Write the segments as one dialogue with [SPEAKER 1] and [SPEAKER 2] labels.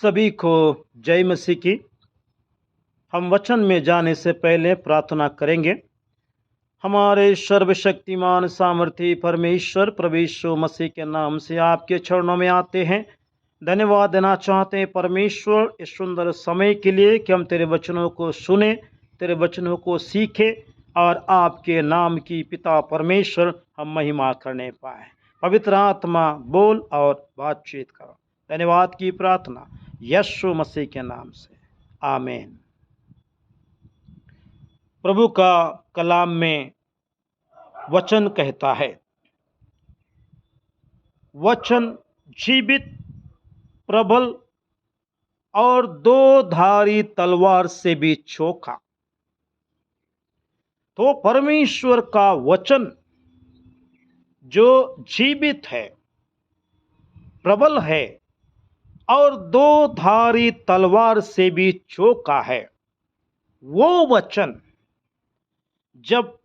[SPEAKER 1] सभी को जय मसीह की। हम वचन में जाने से पहले प्रार्थना करेंगे। हमारे सर्वशक्तिमान सामर्थी परमेश्वर प्रभु यीशु मसीह के नाम से आपके चरणों में आते हैं। धन्यवाद देना चाहते हैं परमेश्वर इस सुंदर समय के लिए कि हम तेरे वचनों को सुने, तेरे वचनों को सीखे और आपके नाम की पिता परमेश्वर हम महिमा करने पाए। पवित्र आत्मा बोल और बातचीत करो। धन्यवाद की प्रार्थना यीशु मसीह के नाम से, आमीन। प्रभु का कलाम में वचन कहता है, वचन जीवित, प्रबल और दो धारी तलवार से भी चोखा। तो परमेश्वर का वचन जो जीवित है, प्रबल है और दो धारी तलवार से भी चोखा है, वो वचन जब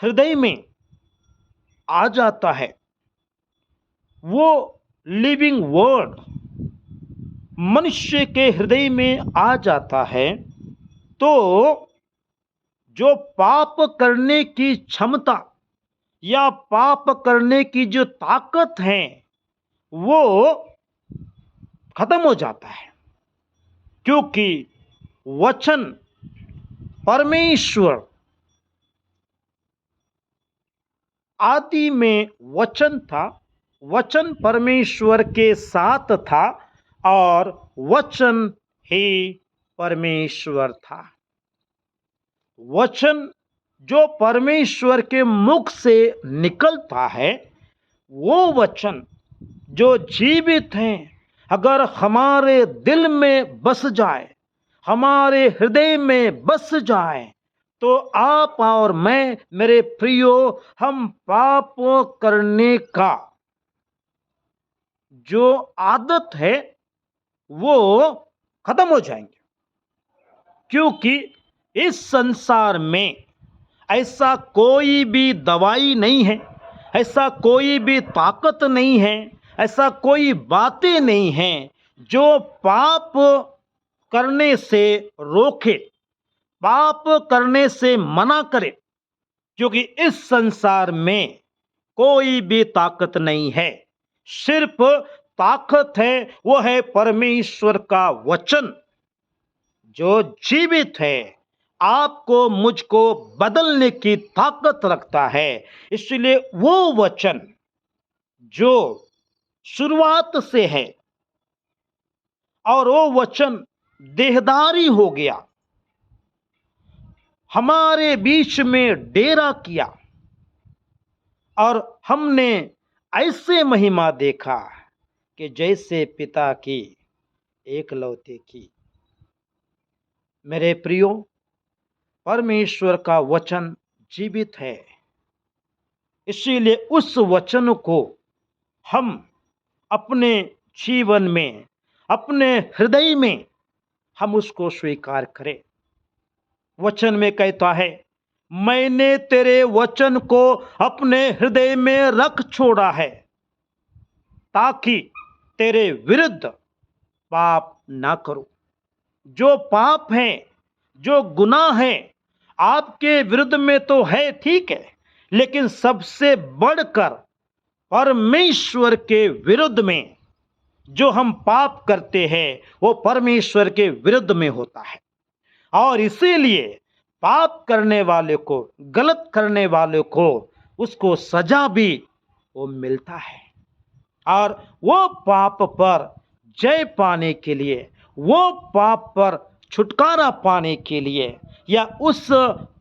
[SPEAKER 1] हृदय में आ जाता है, वो लिविंग वर्ड मनुष्य के हृदय में आ जाता है, तो जो पाप करने की क्षमता या पाप करने की जो ताकत है वो खत्म हो जाता है। क्योंकि वचन परमेश्वर, आदि में वचन था, वचन परमेश्वर के साथ था और वचन ही परमेश्वर था। वचन जो परमेश्वर के मुख से निकलता है, वो वचन जो जीवित हैं, अगर हमारे दिल में बस जाए, हमारे हृदय में बस जाए, तो आप और मैं, मेरे प्रियो, हम पाप करने का जो आदत है वो खत्म हो जाएंगे। क्योंकि इस संसार में ऐसा कोई भी दवाई नहीं है, ऐसा कोई भी ताकत नहीं है, ऐसा कोई बातें नहीं हैं जो पाप करने से रोके, पाप करने से मना करे। क्योंकि इस संसार में कोई भी ताकत नहीं है, सिर्फ ताकत है, वो है परमेश्वर का वचन जो जीवित है, आपको मुझको बदलने की ताकत रखता है। इसलिए वो वचन जो शुरुआत से है और वो वचन देहधारी हो गया, हमारे बीच में डेरा किया और हमने ऐसे महिमा देखा कि जैसे पिता की एकलौते की। मेरे प्रियो, परमेश्वर का वचन जीवित है, इसीलिए उस वचन को हम अपने जीवन में, अपने हृदय में हम उसको स्वीकार करें। वचन में कहता है, मैंने तेरे वचन को अपने हृदय में रख छोड़ा है ताकि तेरे विरुद्ध पाप ना करूं। जो पाप है, जो गुनाह है, आपके विरुद्ध में तो है, ठीक है, लेकिन सबसे बढ़कर परमेश्वर के विरुद्ध में जो हम पाप करते हैं वो परमेश्वर के विरुद्ध में होता है। और इसीलिए पाप करने वाले को, गलत करने वाले को, उसको सजा भी वो मिलता है। और वो पाप पर जय पाने के लिए, वो पाप पर छुटकारा पाने के लिए, या उस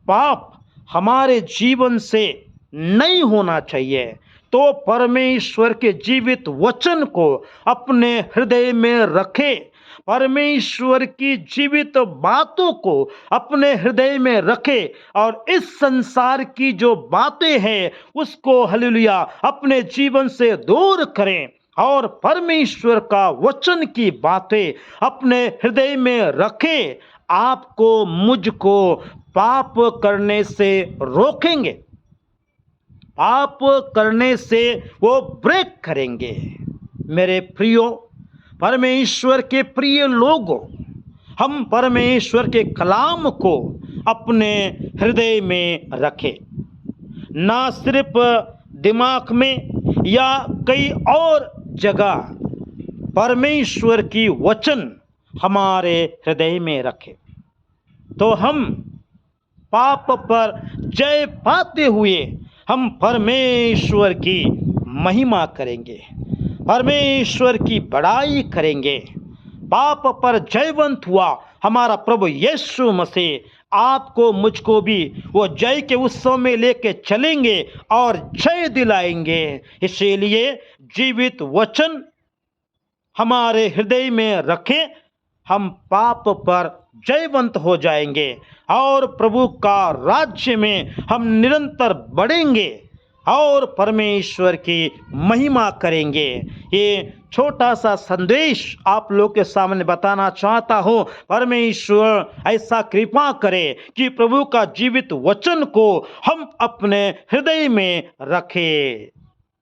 [SPEAKER 1] पाप हमारे जीवन से नहीं होना चाहिए, तो परमेश्वर के जीवित वचन को अपने हृदय में रखें, परमेश्वर की जीवित बातों को अपने हृदय में रखें और इस संसार की जो बातें हैं उसको हालेलुया अपने जीवन से दूर करें और परमेश्वर का वचन की बातें अपने हृदय में रखें। आपको, मुझको पाप करने से रोकेंगे, पाप करने से वो ब्रेक करेंगे। मेरे प्रियो, परमेश्वर के प्रिय लोगों, हम परमेश्वर के कलाम को अपने हृदय में रखें, ना सिर्फ दिमाग में या कई और जगह परमेश्वर की वचन हमारे हृदय में रखें, तो हम पाप पर जय पाते हुए हम परमेश्वर की महिमा करेंगे, परमेश्वर की बड़ाई करेंगे। पाप पर जयवंत हुआ हमारा प्रभु यीशु मसीह आपको मुझको भी वो जय के उत्सव में लेके चलेंगे और जय दिलाएंगे। इसीलिए जीवित वचन हमारे हृदय में रखें, हम पाप पर जयवंत हो जाएंगे और प्रभु का राज्य में हम निरंतर बढ़ेंगे और परमेश्वर की महिमा करेंगे। ये छोटा सा संदेश आप लोग के सामने बताना चाहता हूँ। परमेश्वर ऐसा कृपा करे कि प्रभु का जीवित वचन को हम अपने हृदय में रखें।